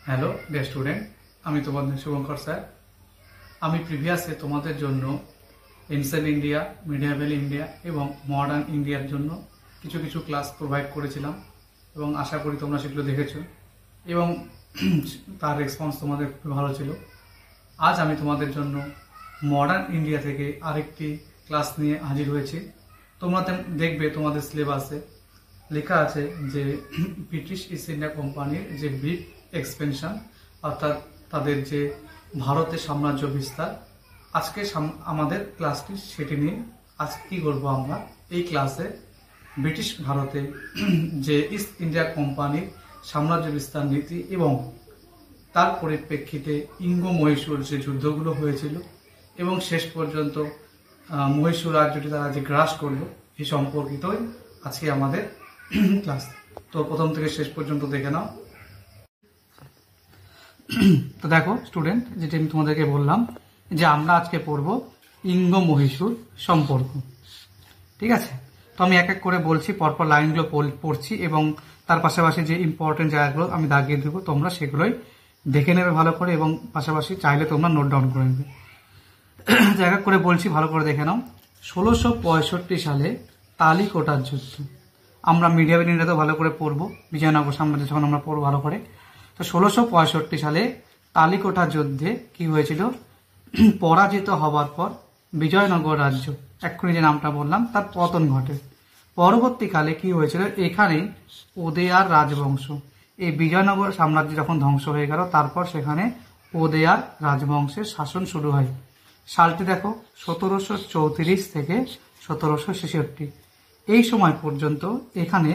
Hello dear student, আমি তোমাদের Shubhankar sir. আমি প্রিভিয়াসে তোমাদের জন্য এনসিয়েন্ট ইন্ডিয়া, মিডিয়েভাল ইন্ডিয়া এবং মডার্ন ইন্ডিয়ার জন্য কিছু কিছু ক্লাস প্রোভাইড করেছিলাম এবং আশা করি তোমরা সেগুলো দেখেছো এবং তার রেসপন্স তোমাদের খুব ভালো ছিল। আজ আমি তোমাদের জন্য মডার্ন ইন্ডিয়া থেকে আরেকটি ক্লাস নিয়ে হাজির হয়েছি। তোমরা দেখবে তোমাদের সিলেবাসে লেখা আছে যে ব্রিটিশ ইস্ট ইন্ডিয়া কোম্পানির যে ব্রিফ এক্সপেনশন, অর্থাৎ তাদের যে ভারতের সাম্রাজ্য বিস্তার। আজকে আমাদের ক্লাসটি সেটি নিয়ে আজকে কি করবো আমরা এই ক্লাসে ব্রিটিশ ভারতে যে ইস্ট ইন্ডিয়া কোম্পানির সাম্রাজ্য বিস্তার নীতি এবং তার পরিপ্রেক্ষিতে ইঙ্গ মহীশূর যে যুদ্ধগুলো হয়েছিল এবং শেষ পর্যন্ত মহীশূর রাজ্যটি তারা যে গ্রাস করলো এই সম্পর্কিতই আজকে আমাদের ক্লাস। তো প্রথম থেকে শেষ পর্যন্ত দেখে নাও। তো দেখো স্টুডেন্ট, যেটা আমি তোমাদেরকে বললাম যে আমরা আজকে পড়ব ইঙ্গ মহীশূর সম্পর্ক। ঠিক আছে, তো আমি এক এক করে বলছি, পরপর লাইনগুলো পড়ছি এবং তার পাশাপাশি যে ইম্পর্টেন্ট জায়গাগুলো আমি দাগিয়ে দেবো, তোমরা সেগুলোই দেখে নেবে ভালো করে এবং পাশাপাশি চাইলে তোমরা নোট ডাউন করে নেবে। এক এক করে বলছি, ভালো করে দেখে নাও। 1665 সালে তালিকোটার যুদ্ধ। আমরা মিডিয়েভাল ইন্ডিয়াতেও ভালো করে পড়বো, বিজয়নগর সাম্রাজ্য যখন আমরা পড়বো ভালো করে। তো 1665 সালে তালিকোটা যুদ্ধে কি হয়েছিল? পরাজিত হবার পর বিজয়নগর রাজ্য, এক্ষুনি যে নামটা বললাম, তার পতন ঘটে। পরবর্তীকালে কি হয়েছিল? এখানে ওদেয়ার রাজবংশ, এই বিজয়নগর সাম্রাজ্য যখন ধ্বংস হয়ে গেল, তারপর সেখানে ওদেয়ার রাজবংশের শাসন শুরু হয়। সালটি দেখো 1734 থেকে 1766। এই সময় পর্যন্ত এখানে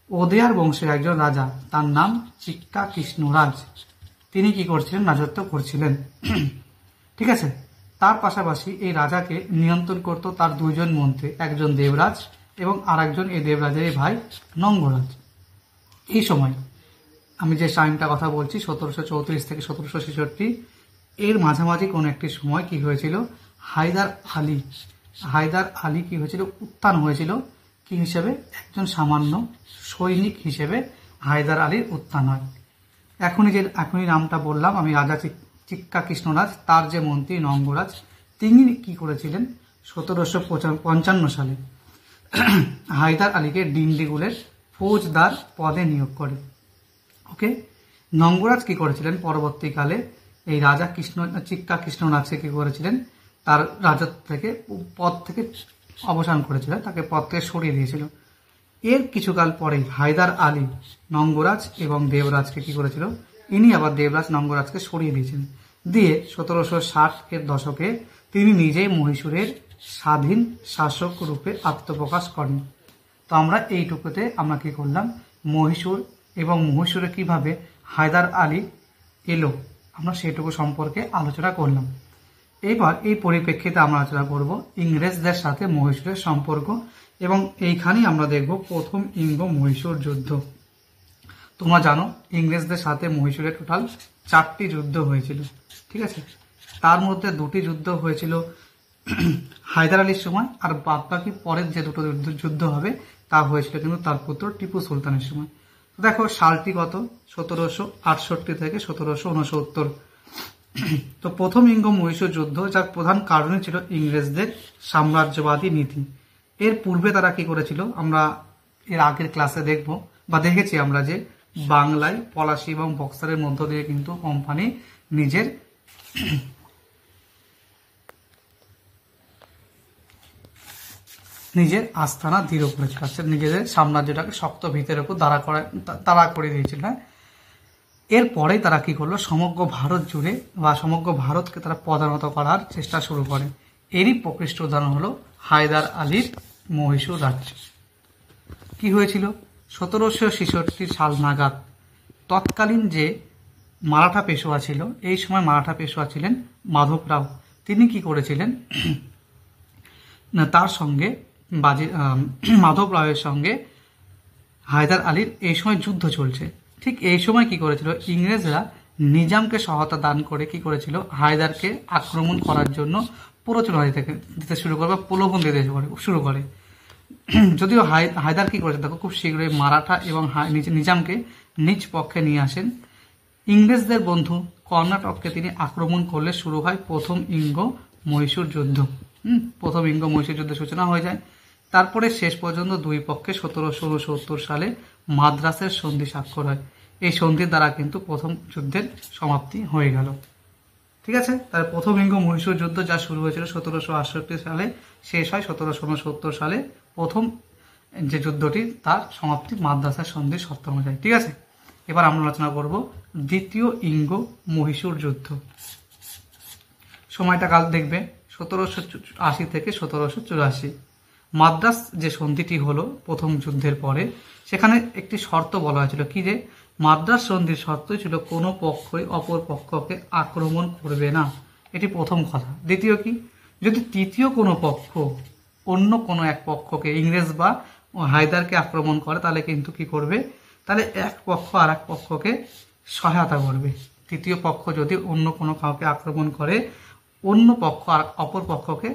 ওদেয়ার বংশের একজন রাজা, তার নাম চিক্কা কৃষ্ণরাজ, তিনি কি করছিলেন? রাজত্ব করছিলেন। ঠিক আছে, তার পাশাপাশি এই রাজাকে নিয়ন্ত্রণ করত তার দুইজন মন্ত্রী, একজন দেবরাজ এবং আর একজন এই দেবরাজের ভাই নঙ্গরাজ। এই সময় আমি যে টাইমটা কথা বলছি 1734 থেকে 1766, এর মাঝামাঝি কোন একটি সময় কি হয়েছিল? হায়দার আলী কি হয়েছিল? উত্থান হয়েছিল। কি হিসেবে? একজন সামান্য সৈনিক হিসেবে হায়দার আলীর উত্থান হয়। এখনই নামটা বললাম আমি, রাজা চিক্কা কৃষ্ণরাজ, তার যে মন্ত্রী নঙ্গরাজ, তিনি কি করেছিলেন? 1755 সালে হায়দার আলীকে ডিন্ডিগুলের ফৌজদার পদে নিয়োগ করে। ওকে, নঙ্গরাজ কি করেছিলেন? পরবর্তীকালে এই রাজা চিক্কা কৃষ্ণরাজকে কি করেছিলেন? তার রাজত্ব থেকে পদ থেকে অবসান করেছিলেন, তাকে পদ থেকে সরিয়ে দিয়েছিল। এর কিছুকাল পরেই হায়দার আলী নঙ্গরাজ এবং দেবরাজকে কি করেছিল? ইনি আবার দেবরাজ নঙ্গরাজকে সরিয়ে দিয়েছেন। দিয়ে 1760 দশকে তিনি নিজেই মহীশূরের স্বাধীন শাসক রূপে আত্মপ্রকাশ করেন। তো আমরা এইটুকুতে আমরা কি করলাম? মহীশূর এবং মহীশূরে কিভাবে হায়দার আলী এলো, আমরা সেইটুকু সম্পর্কে আলোচনা করলাম। এবার এই পরিপ্রেক্ষিতে আমরা আলোচনা করব ইংরেজদের সাথে মহীশূরের সম্পর্ক এবং এইখানেই আমরা দেখব প্রথম ইঙ্গ মহীশূর যুদ্ধ। তোমরা জানো ইংরেজদের সাথে মহীশূরে টোটাল 4টি যুদ্ধ হয়েছিল। ঠিক আছে, তার মধ্যে 2টি যুদ্ধ হয়েছিল হায়দার আলীর সময়, আর বাদবাকি পরের যে 2টো যুদ্ধ হবে তা হয়েছিল কিন্তু তার পুত্র টিপু সুলতানের সময়। দেখো সালটি কত? 1768 থেকে 1769। তো প্রথম ইঙ্গ মহীশূর যুদ্ধ, যার প্রধান কারণই ছিল ইংরেজদের সাম্রাজ্যবাদী নীতি। এর পূর্বে তারা কি করেছিল আমরা এর আগের ক্লাসে দেখব বা দেখেছি আমরা, যে বাংলায় পলাশী এবং বক্সারের মধ্য দিয়ে কিন্তু কোম্পানি নিজের আস্থানা দৃঢ় করেছিল, নিজেদের সাম্রাজ্যটাকে শক্ত ভিতের উপর দাঁড়া করে দিয়েছিল। হ্যাঁ, এরপরেই তারা কি করলো? সমগ্র ভারত জুড়ে বা সমগ্র ভারতকে তারা পদানত করার চেষ্টা শুরু করে। এরই প্রকৃষ্ট উদাহরণ হলো হায়দার আলীর মহীশূর রাজ্য। কি হয়েছিল? 1766 সাল নাগাদ তৎকালীন যে মারাঠা পেশোয়া ছিল, এই সময় মারাঠা পেশোয়া ছিলেন মাধবরাও। তিনি কি করেছিলেন? তার সঙ্গে মাধব রাওয়ের সঙ্গে হায়দার আলীর এই সময় যুদ্ধ চলছে। ঠিক এই সময় কি করেছিল? ইংরেজরা নিজামকে সহায়তা দান করে কি করেছিল? হায়দারকে আক্রমণ করার জন্য প্ররোচনা দিতে শুরু করে বা প্রলোভন দিতে শুরু করে। যদিও হায়দার কি করেছে দেখো, খুব শীঘ্রই মারাঠা এবং নিজামকে নিজ পক্ষে নিয়ে আসেন ইংরেজদের বন্ধু কর্ণাটককে তিনি আক্রমণ করলে শুরু হয় প্রথম ইঙ্গ মহীশূর যুদ্ধ। প্রথম ইঙ্গ মহীশূর যুদ্ধের সূচনা হয়ে যায়। তারপরে শেষ পর্যন্ত দুই পক্ষে 1769 সালে মাদ্রাসের সন্ধি স্বাক্ষর হয়। এই সন্ধির দ্বারা কিন্তু প্রথম যুদ্ধের সমাপ্তি হয়ে গেল। ঠিক আছে, তার প্রথম ইঙ্গ মহীশূর যুদ্ধ যা শুরু হয়েছিল 1768 সালে, শেষ হয় 1769 সালে। প্রথম যে যুদ্ধটি তার সমাপ্তি মাদ্রাসার সন্ধির শর্ত অনুযায়ী। ঠিক আছে, এবার আমরা আলোচনা করব দ্বিতীয় ইঙ্গ মহীশূর যুদ্ধ। সময়টা কাল দেখবে 1780 থেকে 1784। মাদ্রাস যে সন্ধিটি হলো প্রথম যুদ্ধের পরে, সেখানে একটি শর্ত বলা হয়েছিল কি, যে মাদ্রাস সন্ধির শর্ত ছিল কোনো পক্ষই অপর পক্ষকে আক্রমণ করবে না। এটি প্রথম কথা। দ্বিতীয় কি, যদি তৃতীয় কোনো পক্ষ অন্য কোনো এক পক্ষকে, ইংরেজ বা হায়দারকে আক্রমণ করে, তাহলে কিন্তু কি করবে, তাহলে এক পক্ষ আর এক পক্ষকে সহায়তা করবে। তৃতীয় পক্ষ যদি অন্য কোনো কাউকে আক্রমণ করে, অন্য পক্ষ আর অপর পক্ষকে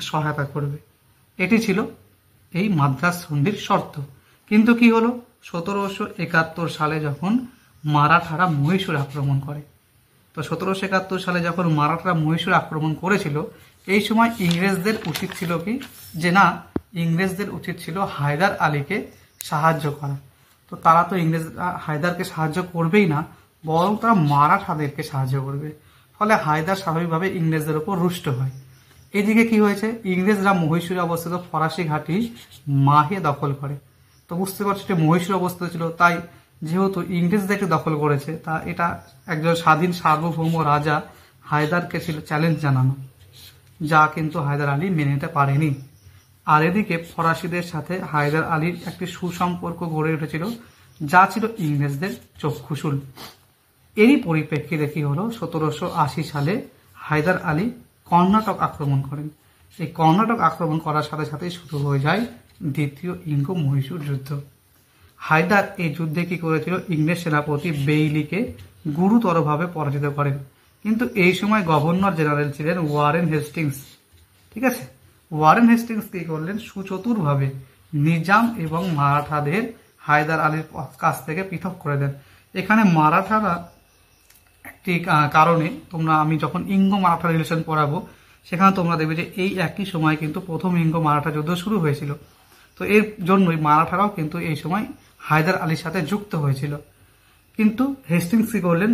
সহায়তা করবে। এটি ছিল এই মাদ্রাস সন্ধির শর্ত। কিন্তু কি হলো, 1771 সালে যখন মারাঠারা মহীশূর আক্রমণ করে, তো 1771 সালে যখন মারাঠারা মহীশূর আক্রমণ করেছিল, এই সময় ইংরেজদের উচিত ছিল কি, যে না, ইংরেজদের উচিত ছিল হায়দার আলীকে সাহায্য করা। তো তারা তো হায়দারকে সাহায্য করবেই না, বরং তারা মারাঠাদেরকে সাহায্য করবে। ফলে হায়দার স্বাভাবিকভাবে ইংরেজদের উপর রুষ্ট হয়। এদিকে কি হয়েছে, ইংরেজরা মহীশূরে অবস্থিত ফরাসি ঘাঁটি মাহে দখল করে। তো বুঝতে পারছো যে মহীশূর অবস্থিত ছিল, তাই যেহেতু ইংরেজদেরকে দখল করেছে, তা এটা একজন স্বাধীন সার্বভৌম রাজা হায়দারকে ছিল চ্যালেঞ্জ জানানো, যা কিন্তু হায়দার আলী মেনে নিতে পারেনি। আর এদিকে ফরাসিদের সাথে হায়দার আলীর একটি সুসম্পর্ক গড়ে উঠেছিল, যা ছিল ইংরেজদের চক্ষুশূল। এরই পরিপ্রেক্ষিতে কি হলো, 1780 সালে হায়দার আলী কর্ণাটক আক্রমণ করেন। এই কর্ণাটক আক্রমণ করার সাথে সাথেই শুরু হয়ে যায় দ্বিতীয় ইঙ্গ মহীশূর যুদ্ধ। হায়দার এই যুদ্ধে কি করেছিল, ইংরেজ সেনাপতি বেইলিকে গুরুতরভাবে পরাজিত করেন। কিন্তু এই সময় গভর্নর জেনারেল ছিলেন ওয়ারেন হেস্টিংস। ঠিক আছে, ওয়ারেন হেস্টিংস কি করলেন, সুচতুরভাবে নিজাম এবং মারাঠাদের হায়দার আলীর কাছ থেকে পৃথক করে দেন। এখানে মারাঠারা একটি কারণে, আমি যখন ইঙ্গ মারাঠা রিলেশন পড়াবো, সেখানে তোমরা দেখবে যে এই একই সময় কিন্তু প্রথম ইঙ্গ মারাঠা যুদ্ধ শুরু হয়েছিল। তো এর জন্যই মারাঠারাও কিন্তু এই সময় হায়দার আলীর সাথে যুক্ত হয়েছিল। কিন্তু হেস্টিংস কি করলেন,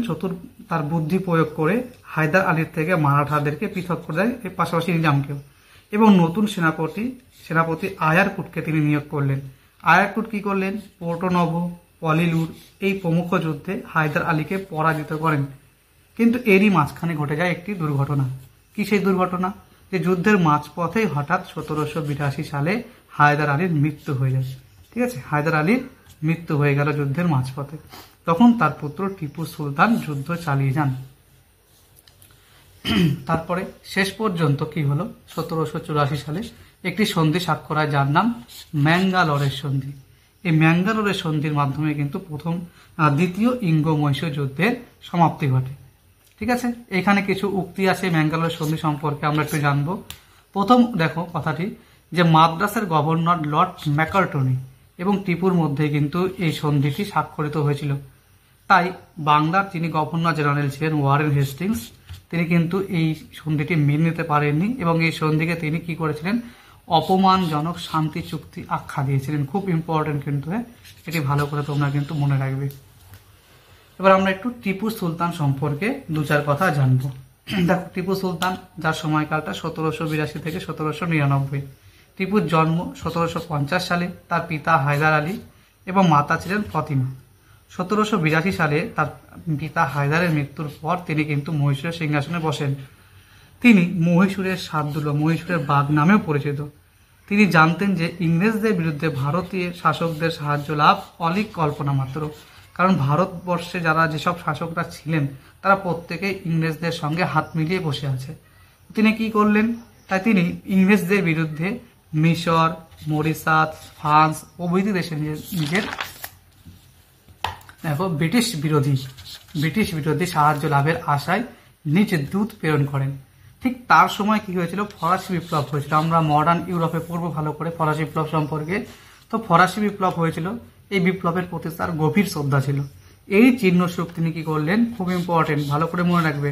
তার বুদ্ধি প্রয়োগ করে হায়দার আলীর থেকে মারাঠাদেরকে পৃথক করে দেয়, এর পাশাপাশি নিজামকেও। এবং নতুন সেনাপতি আয়ারকুটকে তিনি নিয়োগ করলেন। আয়ারকুট কি করলেন, পোর্টো-নভো, পলিলুর এই প্রমুখ যুদ্ধে হায়দার আলীকে পরাজিত করেন। কিন্তু এরই মাঝখানে ঘটে যায় একটি দুর্ঘটনা। কি সেই দুর্ঘটনা, যে যুদ্ধের মাঝপথেই হঠাৎ 1782 সালে হায়দার আলীর মৃত্যু হয়ে যায়। ঠিক আছে, হায়দার আলীর মৃত্যু হয়ে গেল যুদ্ধের মাঝপথে। তখন তার পুত্র টিপু সুলতান যুদ্ধ চালিয়ে যান। তারপরে শেষ পর্যন্ত কি হলো, 1784 সালে একটি সন্ধি স্বাক্ষর হয়, যার নাম ম্যাঙ্গালোরের সন্ধি। এই ম্যাঙ্গালোরের সন্ধির মাধ্যমে কিন্তু দ্বিতীয় ইঙ্গ মহীশূর যুদ্ধের সমাপ্তি ঘটে। ঠিক আছে, এখানে কিছু উক্তি আছে ম্যাঙ্গালোর সন্ধি সম্পর্কে, আমরা একটু জানবো। প্রথম দেখো কথাটি, যে মাদ্রাসের গভর্নর লর্ড ম্যাকার্টনি এবং টিপুর মধ্যে কিন্তু এই সন্ধিটি স্বাক্ষরিত হয়েছিল। তাই বাংলার যিনি গভর্নর জেনারেল ছিলেন ওয়ারেন হেস্টিংস, তিনি কিন্তু এই সন্ধিটি মেনে নিতে পারেননি এবং এই সন্ধিকে তিনি কি করেছিলেন, অপমানজনক শান্তি চুক্তি আখ্যা দিয়েছিলেন। খুব ইম্পর্টেন্ট কিন্তু, এটি ভালো করে তোমরা কিন্তু মনে রাখবে। এবার আমরা একটু টিপু সুলতান সম্পর্কে দু চার কথা জানবো। দেখো, টিপু সুলতান, যার সময়কালটা 1782 থেকে 1799। টিপুর জন্ম 1750 সালে, তার পিতা হায়দার আলী এবং মাতা ছিলেন ফতিমা। 1782 সালে তার পিতা হায়দারের মৃত্যুর পর তিনি কিন্তু মহীশূরের সিংহাসনে বসেন। তিনি মহীশূরের সাদ্দুল, মহীশূরের বাঘ নামেও পরিচিত। তিনি জানতেন যে ইংরেজদের বিরুদ্ধে ভারতীয় শাসকদের সাহায্য লাভ অলীক কল্পনা মাত্র, কারণ ভারতবর্ষে যেসব শাসকরা ছিলেন, তারা প্রত্যেকেই ইংরেজদের সঙ্গে হাত মিলিয়ে বসে আছে। তিনি কি করলেন, তাই তিনি ইংরেজদের বিরুদ্ধে মিশর, মরিশাস, ফ্রান্স প্রভৃতি দেশে নিজের ব্রিটিশ বিরোধী সাহায্য লাভের আশায় নিচে দূত প্রেরণ করেন। ঠিক তার সময় কি হয়েছিল, ফরাসি বিপ্লব হয়েছিল। আমরা মডার্ন ইউরোপে পড়বো ভালো করে ফরাসি বিপ্লব সম্পর্কে। তো ফরাসি বিপ্লব হয়েছিল, এই বিপ্লবের প্রতি তার গভীর শ্রদ্ধা ছিল এই চিহ্ন সুখ তিনি কি করলেন, খুব ইম্পর্টেন্ট, ভালো করে মনে রাখবে,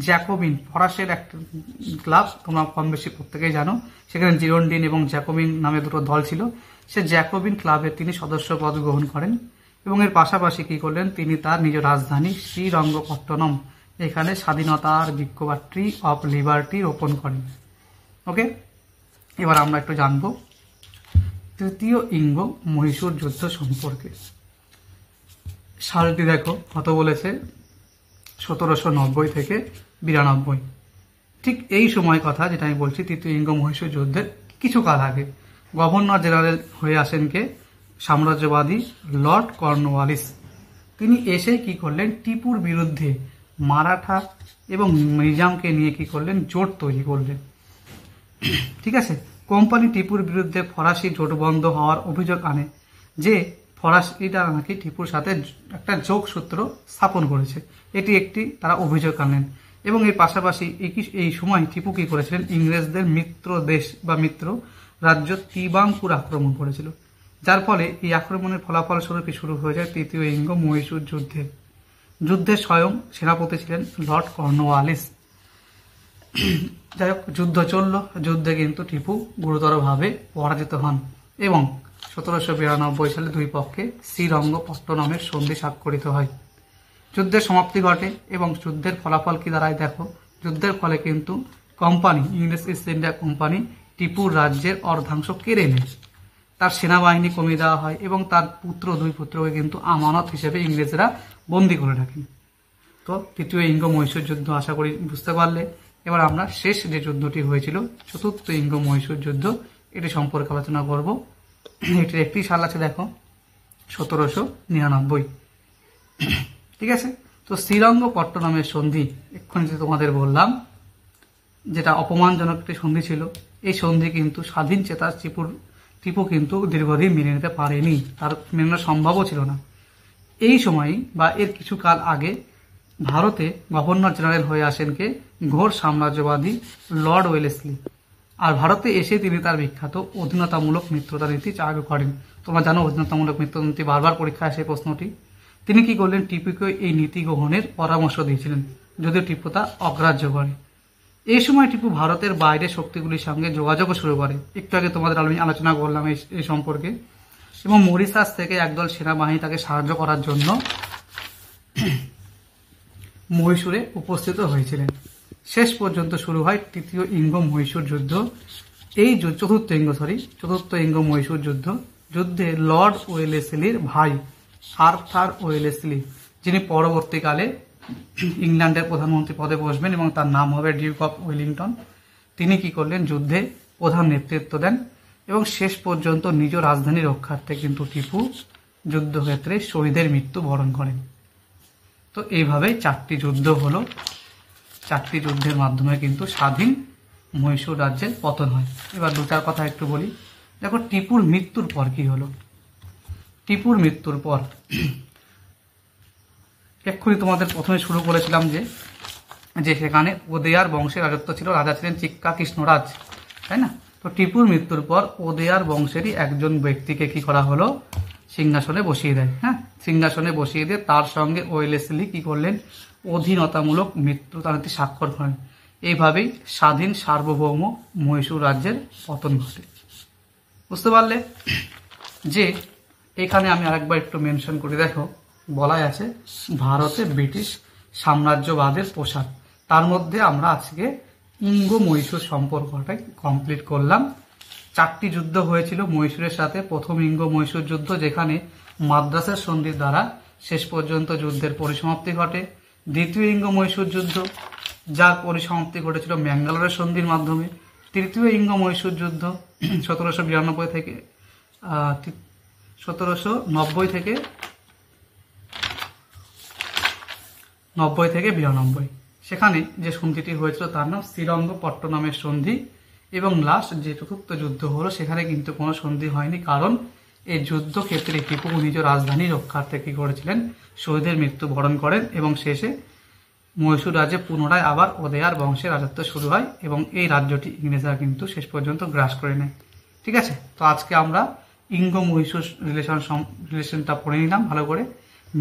জ্যাকোবিন ফরাসের একটা ক্লাব, তোমরা কম বেশি প্রত্যেকেই জানো, সেখানে জিরোন্ডিন এবং জ্যাকোবিন নামে দুটো দল ছিল। সে জ্যাকোবিন ক্লাবের তিনি সদস্য পদ গ্রহণ করেন এবং এর পাশাপাশি কি করলেন, তিনি তার নিজ রাজধানী শ্রীরঙ্গপট্টনম এখানে স্বাধীনতার বিক্ষোভ ট্রি অফ লিবার্টি রোপণ করেন। ওকে, এবার আমরা একটু জানবো তৃতীয় ইঙ্গ মহীশূর যুদ্ধ সম্পর্কে। সালটি দেখো কত বলেছে, 1790 থেকে 92। ঠিক এই সময় কথা যেটা আমি বলছি, তৃতীয় ইঙ্গ মহীশূর যুদ্ধের কিছু কাল আগে গভর্নর জেনারেল হয়ে আসেন কে, সাম্রাজ্যবাদী লর্ড কর্নওয়ালিস। তিনি এসে কি করলেন, টিপুর বিরুদ্ধে মারাঠা এবং নিজামকে নিয়ে কি করলেন, জোট তৈরি করলেন। ঠিক আছে, কোম্পানি টিপুর বিরুদ্ধে ফরাসি জোটবন্ধ হওয়ার অভিযোগ আনে যে ফরাসিরা নাকি টিপুর সাথে একটা যোগসূত্র স্থাপন করেছে, এটি একটি তারা অভিযোগ আনেন। এবং এর পাশাপাশি এই সময় টিপু কি করেছিলেন, ইংরেজদের মিত্র দেশ বা মিত্র রাজ্য তিবাঙ্কুর আক্রমণ করেছিল, যার ফলে এই আক্রমণের ফলাফল স্বরূপ শুরু হয়ে যায় তৃতীয় ইঙ্গ মহীশূর যুদ্ধের স্বয়ং সেনাপতি ছিলেন লর্ড কর্নওয়ালিস। যাই হোক, যুদ্ধ চলল, যুদ্ধে কিন্তু টিপু গুরুতরভাবে পরাজিত হন এবং 1792 সালে দুই পক্ষে শ্রীরঙ্গপট্টনমের সন্ধি স্বাক্ষরিত হয়। যুদ্ধের সমাপ্তি ঘটে এবং যুদ্ধের ফলাফল কি দাঁড়ায় দেখো, যুদ্ধের ফলে কিন্তু কোম্পানি, ইংরেজ ইস্ট ইন্ডিয়া কোম্পানি টিপুর রাজ্যের অর্ধাংশ কেড়ে নেয়, তার সেনাবাহিনী কমিয়ে দেওয়া হয় এবং তার দুই পুত্রকে কিন্তু আমানত হিসেবে ইংরেজরা বন্দী করে রাখেন। তো তৃতীয় ইঙ্গ মহীশূর যুদ্ধ আশা করি বুঝতে পারলে। এবার আমরা শেষ যে যুদ্ধটি হয়েছিল, চতুর্থ ইঙ্গ মহীশূর যুদ্ধ, এটি সম্পর্কে আলোচনা করব। এটির একটি সাল আছে দেখো, 1799। ঠিক আছে, তো শ্রীরঙ্গপট্টনমের সন্ধি এক্ষুনি যে তোমাদের বললাম, যেটা অপমানজনক একটি সন্ধি ছিল, এই সন্ধি কিন্তু স্বাধীন চেতার টিপু কিন্তু দীর্ঘদিন মেনে নিতে পারেনি, তার মেনে নেওয়া সম্ভবও ছিল না। এই সময় বা এর কিছু কাল আগে ভারতে গভর্নর জেনারেল হয়ে আসেন কে, ঘোর সাম্রাজ্যবাদী লর্ড ওয়েলেসলি। আর ভারতে এসে তিনি তার বিখ্যাত অধীনতামূলক মিত্রতা নীতি চালু করেন। তোমরা জানো অধীনতামূলক মিত্রতা নীতি, বারবার পরীক্ষায় আসে প্রশ্নটি। তিনি কি করলেন, টিপুকে এই নীতি গ্রহণের পরামর্শ দিয়েছিলেন, যদিও টিপু তা অগ্রাহ্য করে। এই সময় টিপু ভারতের বাইরে শক্তিগুলির সঙ্গে যোগাযোগ শুরু করে, একটু আগে তোমাদের আমি আলোচনা করলাম এই সম্পর্কে। এবং মরিশাস থেকে একদল সেনাবাহিনী তাকে সাহায্য করার জন্য মহীশূরে উপস্থিত হয়েছিলেন। শেষ পর্যন্ত শুরু হয় তৃতীয় ইঙ্গ মহীশূর যুদ্ধ। এই চতুর্থ ইঙ্গ মহীশূর যুদ্ধে লর্ড ওয়েলেসলির ভাই আর্থার ওয়েলেসলি, যিনি পরবর্তীকালে ইংল্যান্ডের প্রধানমন্ত্রী পদে বসবেন এবং তার নাম হবে ডিউক অফ ওয়েলিংটন, তিনি কি করলেন, যুদ্ধে প্রধান নেতৃত্ব দেন এবং শেষ পর্যন্ত নিজ রাজধানী রক্ষার্থে কিন্তু টিপু যুদ্ধক্ষেত্রে শহীদের মৃত্যু বরণ করেন। তো এইভাবে 4টি যুদ্ধ হলো, 4টি যুদ্ধের মাধ্যমে কিন্তু স্বাধীন মহীশূর রাজ্যের পতন হয়। এবার 2-4 কথা একটু বলি। দেখো টিপুর মৃত্যুর পর কি হলো। টিপুর মৃত্যুর পর এক্ষুনি তোমাদের প্রথমে শুরু করেছিলাম যে সেখানে ওদেয়ার বংশের রাজত্ব ছিল, রাজা ছিলেন চিক্কা কৃষ্ণরাজ, তাই না? তো টিপুর মৃত্যুর পর ওদেয়ার বংশেরই একজন ব্যক্তিকে কি করা হলো, সিংহাসনে বসিয়ে দেয়। হ্যাঁ, সিংহাসনে বসিয়ে দিয়ে তার সঙ্গে ওয়েলেসলি কি করলেন, অধীনতামূলক মিত্রতা নীতি স্বাক্ষর করেন। এইভাবেই স্বাধীন সার্বভৌম মহীশূর রাজ্যের পতন ঘটে। বুঝতে পারলে যে এখানে আমি আরেকবার একটু মেনশন করে দেখো, বলাই আছে ভারতে ব্রিটিশ সাম্রাজ্যবাদের প্রসার। তার মধ্যে আমরা আজকে ইঙ্গ মহীশূর সম্পর্কটাই কমপ্লিট করলাম। 4টি যুদ্ধ হয়েছিল মহীশূরের সাথে। প্রথম ইঙ্গ মহীশূর যুদ্ধ, যেখানে মাদ্রাসের সন্ধির দ্বারা শেষ পর্যন্ত যুদ্ধের পরিসমাপ্তি ঘটে। দ্বিতীয় ইঙ্গ মহীশূর যুদ্ধ, যার পরিসমাপ্তি ঘটেছিল ম্যাঙ্গালোরের সন্ধির মাধ্যমে। তৃতীয় ইঙ্গ মহীশূর যুদ্ধ 1792 থেকে 92, সেখানে যে সন্ধিটি হয়েছিল তার নাম শ্রীরঙ্গপট্টনমের সন্ধি। এবং লাস্ট যে চতুর্থ যুদ্ধ হলো, সেখানে কিন্তু কোনো সন্ধি হয়নি, কারণ এই যুদ্ধক্ষেত্রে টিপু নিজ রাজধানী রক্ষার্থে কি করেছিলেন, শহীদের মৃত্যু বরণ করেন এবং শেষে মহীশূর রাজ্যে পুনরায় আবার ওদেয়ার বংশের রাজত্ব শুরু হয় এবং এই রাজ্যটি ইংরেজরা কিন্তু শেষ পর্যন্ত গ্রাস করে নেয়। ঠিক আছে, তো আজকে আমরা ইঙ্গ মহীশূর রিলেশনটা পড়ে নিলাম ভালো করে।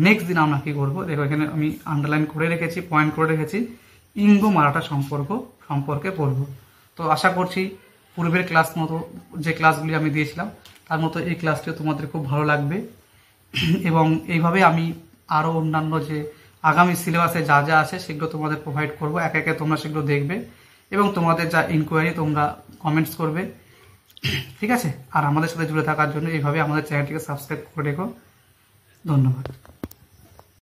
নেক্সট দিন আমরা কি করবো, দেখো এখানে আমি আন্ডারলাইন করে রেখেছি, পয়েন্ট করে রেখেছি, ইঙ্গো মারাঠা সম্পর্কে পড়বো। তো আশা করছি পূর্বের ক্লাস মতো যে ক্লাসগুলি আমি দিয়েছিলাম তার মতো এই ক্লাসটিও তোমাদের খুব ভালো লাগবে। এবং এইভাবে আমি আরও অন্যান্য যে আগামী সিলেবাসে যা যা আছে সেগুলো তোমাদের প্রোভাইড করবো, একে একে তোমরা সেগুলো দেখবে এবং তোমাদের যা ইনকোয়ারি তোমরা কমেন্টস করবে, ঠিক আছে। আর আমাদের সাথে জুড়ে থাকার জন্য এইভাবে আমাদের চ্যানেলটিকে সাবস্ক্রাইব করে রেখো। ধন্যবাদ।